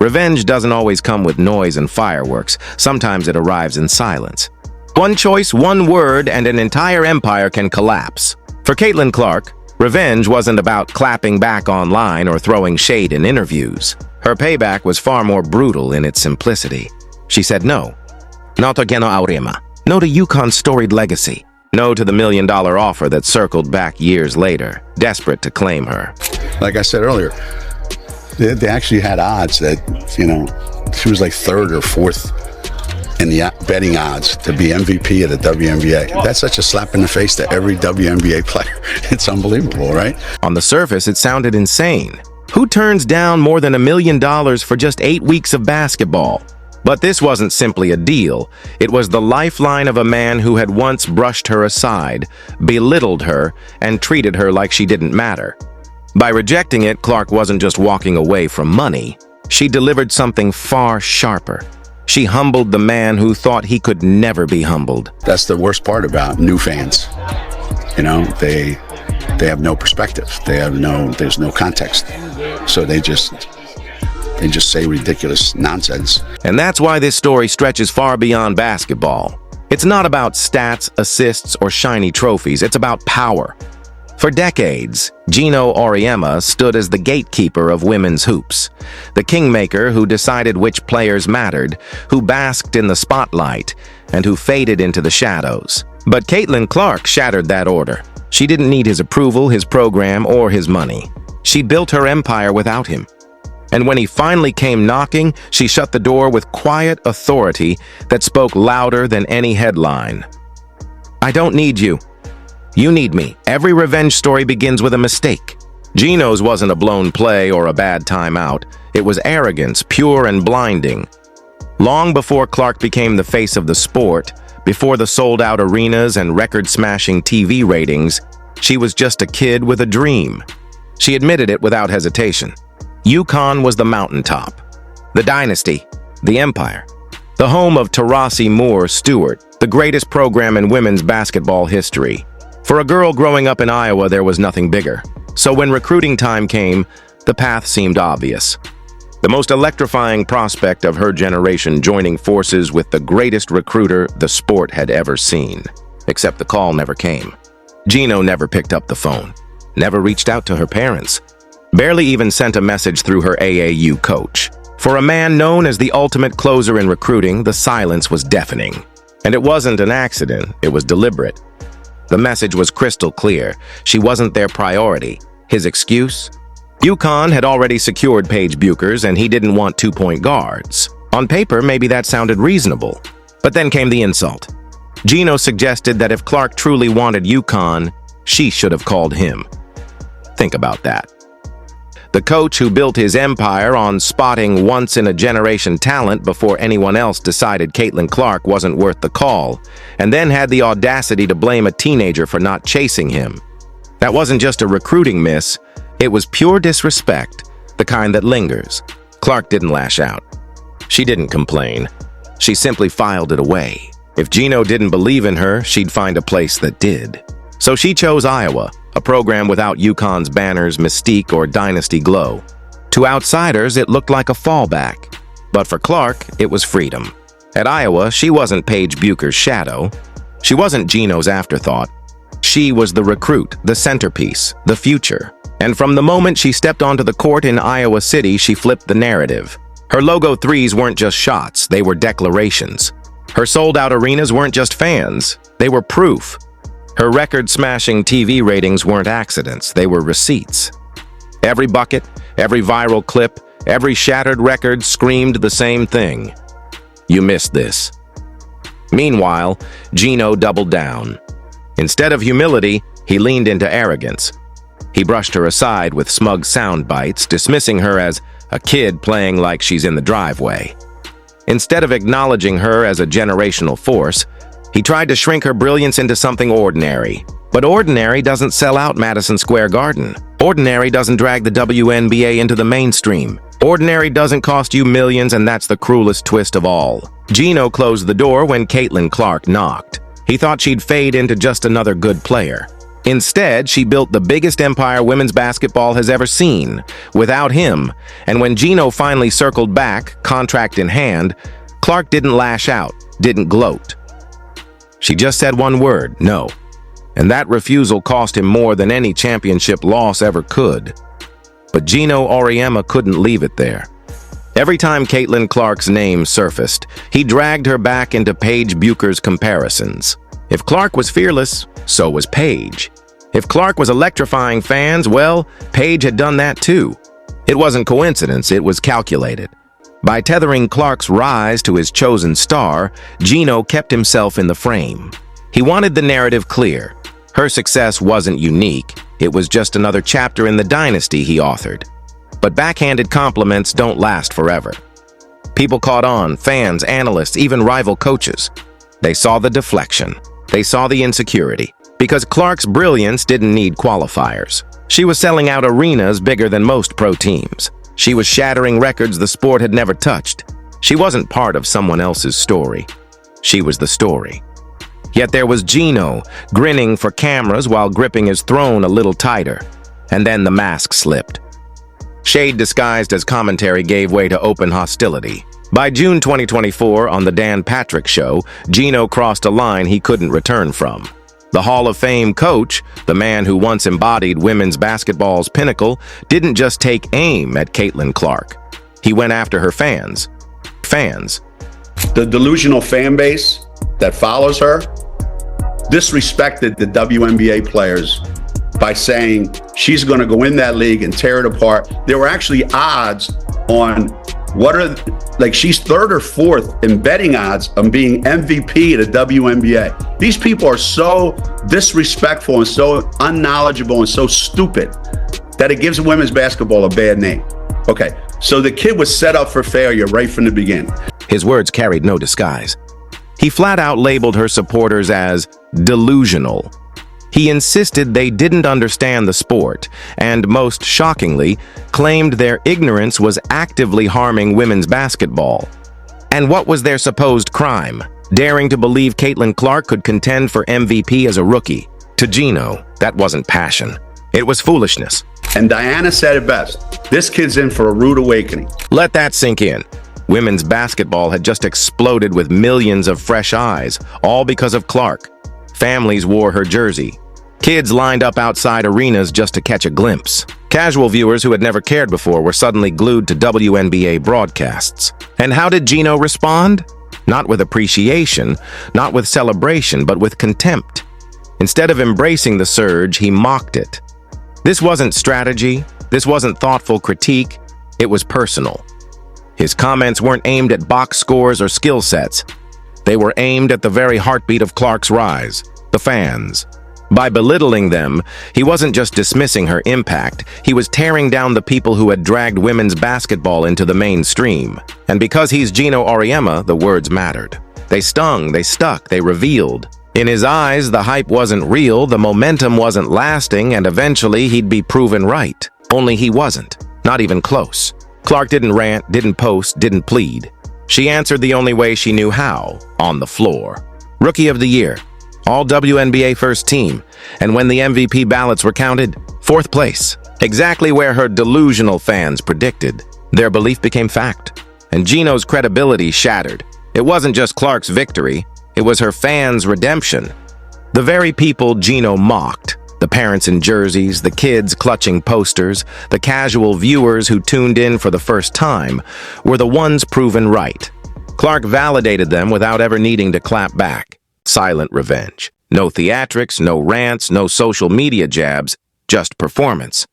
Revenge doesn't always come with noise and fireworks. Sometimes it arrives in silence. One choice, one word, and an entire empire can collapse. For CaitlinClark, revenge wasn't about clapping back online or throwing shade in interviews. Her payback was far more brutal in its simplicity. She said no. No to Geno Auriemma. No to UConn's storied legacy. No to the $1 million offer that circled back years later, desperate to claim her. Like I said earlier, they actually had odds that, she was like third or fourth in the betting odds to be MVP of the WNBA. That's such a slap in the face to every WNBA player. It's unbelievable, right? On the surface, it sounded insane. Who turns down more than $1 million for just 8 weeks of basketball? But this wasn't simply a deal. It was the lifeline of a man who had once brushed her aside, belittled her, and treated her like she didn't matter. By rejecting it, Clark wasn't just walking away from money. She delivered something far sharper. She humbled the man who thought he could never be humbled. That's the worst part about new fans. They have no perspective. There's no context. So they just say ridiculous nonsense. And that's why this story stretches far beyond basketball. It's not about stats, assists, or shiny trophies. It's about power. For decades, Geno Auriemma stood as the gatekeeper of women's hoops, the kingmaker who decided which players mattered, who basked in the spotlight, and who faded into the shadows. But CaitlinClark shattered that order. She didn't need his approval, his program, or his money. She built her empire without him. And when he finally came knocking, she shut the door with quiet authority that spoke louder than any headline. I don't need you. You need me. Every revenge story begins with a mistake. Geno's wasn't a blown play or a bad timeout. It was arrogance, pure and blinding. Long before Clark became the face of the sport, before the sold-out arenas and record-smashing TV ratings, she was just a kid with a dream. She admitted it without hesitation. UConn was the mountaintop, the dynasty, the empire, the home of Tarasi Moore Stewart, the greatest program in women's basketball history. For a girl growing up in Iowa, there was nothing bigger. So when recruiting time came, the path seemed obvious. The most electrifying prospect of her generation joining forces with the greatest recruiter the sport had ever seen. Except the call never came. Geno never picked up the phone, never reached out to her parents, barely even sent a message through her AAU coach. For a man known as the ultimate closer in recruiting, the silence was deafening. And it wasn't an accident, it was deliberate. The message was crystal clear. She wasn't their priority. His excuse? UConn had already secured Paige Buchers, and he didn't want two-point guards. On paper, maybe that sounded reasonable. But then came the insult. Geno suggested that if Clark truly wanted UConn, she should have called him. Think about that. The coach who built his empire on spotting once-in-a-generation talent before anyone else decided CaitlinClark wasn't worth the call, and then had the audacity to blame a teenager for not chasing him. That wasn't just a recruiting miss, it was pure disrespect, the kind that lingers. Clark didn't lash out. She didn't complain. She simply filed it away. If Geno didn't believe in her, she'd find a place that did. So she chose Iowa, a program without UConn's banners, mystique, or dynasty glow. To outsiders, it looked like a fallback. But for Clark, it was freedom. At Iowa, she wasn't Paige Buchers' shadow. She wasn't Geno's afterthought. She was the recruit, the centerpiece, the future. And from the moment she stepped onto the court in Iowa City, she flipped the narrative. Her logo threes weren't just shots, they were declarations. Her sold-out arenas weren't just fans, they were proof. Her record-smashing TV ratings weren't accidents, they were receipts. Every bucket, every viral clip, every shattered record screamed the same thing. You missed this. Meanwhile, Geno doubled down. Instead of humility, he leaned into arrogance. He brushed her aside with smug sound bites, dismissing her as a kid playing like she's in the driveway. Instead of acknowledging her as a generational force, he tried to shrink her brilliance into something ordinary. But ordinary doesn't sell out Madison Square Garden. Ordinary doesn't drag the WNBA into the mainstream. Ordinary doesn't cost you millions, and that's the cruelest twist of all. Geno closed the door when CaitlinClark knocked. He thought she'd fade into just another good player. Instead, she built the biggest empire women's basketball has ever seen, without him, and when Geno finally circled back, contract in hand, Clark didn't lash out, didn't gloat. She just said one word, no. And that refusal cost him more than any championship loss ever could. But Geno Auriemma couldn't leave it there. Every time CaitlinClark's name surfaced, he dragged her back into Paige Bucher's comparisons. If Clark was fearless, so was Paige. If Clark was electrifying fans, well, Paige had done that too. It wasn't coincidence, it was calculated. By tethering Clark's rise to his chosen star, Geno kept himself in the frame. He wanted the narrative clear. Her success wasn't unique, it was just another chapter in the dynasty he authored. But backhanded compliments don't last forever. People caught on, fans, analysts, even rival coaches. They saw the deflection. They saw the insecurity. Because Clark's brilliance didn't need qualifiers. She was selling out arenas bigger than most pro teams. She was shattering records the sport had never touched. She wasn't part of someone else's story. She was the story. Yet there was Geno, grinning for cameras while gripping his throne a little tighter. And then the mask slipped. Shade disguised as commentary gave way to open hostility. By June 2024, on The Dan Patrick Show, Geno crossed a line he couldn't return from. The Hall of Fame coach, the man who once embodied women's basketball's pinnacle, didn't just take aim at CaitlinClark. He went after her fans. The delusional fan base that follows her disrespected the WNBA players by saying she's going to go in that league and tear it apart. There were actually odds on she's third or fourth in betting odds on being MVP at the WNBA. These people are so disrespectful and so unknowledgeable and so stupid that it gives women's basketball a bad name. Okay, so the kid was set up for failure right from the beginning. His words carried no disguise. He flat out labeled her supporters as delusional. He insisted they didn't understand the sport and, most shockingly, claimed their ignorance was actively harming women's basketball. And what was their supposed crime? Daring to believe CaitlinClark could contend for MVP as a rookie. To Geno, that wasn't passion. It was foolishness. And Diana said it best. This kid's in for a rude awakening. Let that sink in. Women's basketball had just exploded with millions of fresh eyes, all because of Clark. Families wore her jersey. Kids lined up outside arenas just to catch a glimpse. Casual viewers who had never cared before were suddenly glued to WNBA broadcasts. And how did Geno respond? Not with appreciation, not with celebration, but with contempt. Instead of embracing the surge, he mocked it. This wasn't strategy, this wasn't thoughtful critique, it was personal. His comments weren't aimed at box scores or skill sets. They were aimed at the very heartbeat of Clark's rise, the fans. By belittling them, he wasn't just dismissing her impact, he was tearing down the people who had dragged women's basketball into the mainstream. And because he's Geno Auriemma, the words mattered. They stung, they stuck, they revealed. In his eyes, the hype wasn't real, the momentum wasn't lasting, and eventually he'd be proven right. Only he wasn't. Not even close. Clark didn't rant, didn't post, didn't plead. She answered the only way she knew how, on the floor. Rookie of the Year. All WNBA first team, and when the MVP ballots were counted, 4th place. Exactly where her delusional fans predicted. Their belief became fact, and Geno's credibility shattered. It wasn't just Clark's victory, it was her fans' redemption. The very people Geno mocked, the parents in jerseys, the kids clutching posters, the casual viewers who tuned in for the first time, were the ones proven right. Clark validated them without ever needing to clap back. Silent revenge. No theatrics, no rants, no social media jabs, just performance.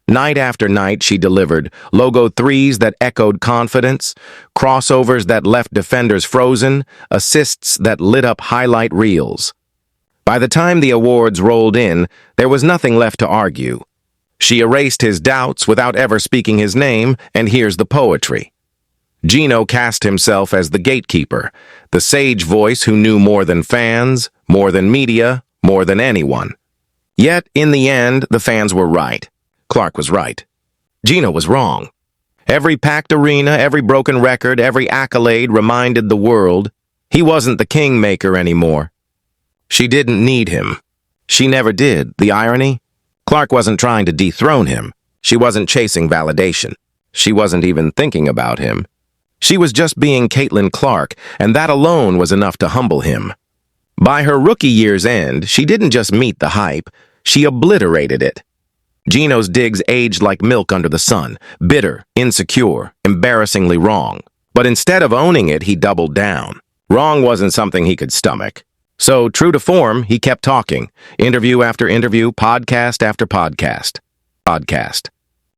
Night after night, she delivered logo threes that echoed confidence, crossovers that left defenders frozen, assists that lit up highlight reels. By the time the awards rolled in, there was nothing left to argue. She erased his doubts without ever speaking his name, and here's the poetry. Geno cast himself as the gatekeeper, the sage voice who knew more than fans, more than media, more than anyone. Yet, in the end, the fans were right. Clark was right. Geno was wrong. Every packed arena, every broken record, every accolade reminded the world he wasn't the kingmaker anymore. She didn't need him. She never did. The irony? Clark wasn't trying to dethrone him. She wasn't chasing validation. She wasn't even thinking about him. She was just being CaitlinClark, and that alone was enough to humble him. By her rookie year's end, she didn't just meet the hype, she obliterated it. Geno's digs aged like milk under the sun, bitter, insecure, embarrassingly wrong. But instead of owning it, he doubled down. Wrong wasn't something he could stomach. So, true to form, he kept talking, interview after interview, podcast after podcast.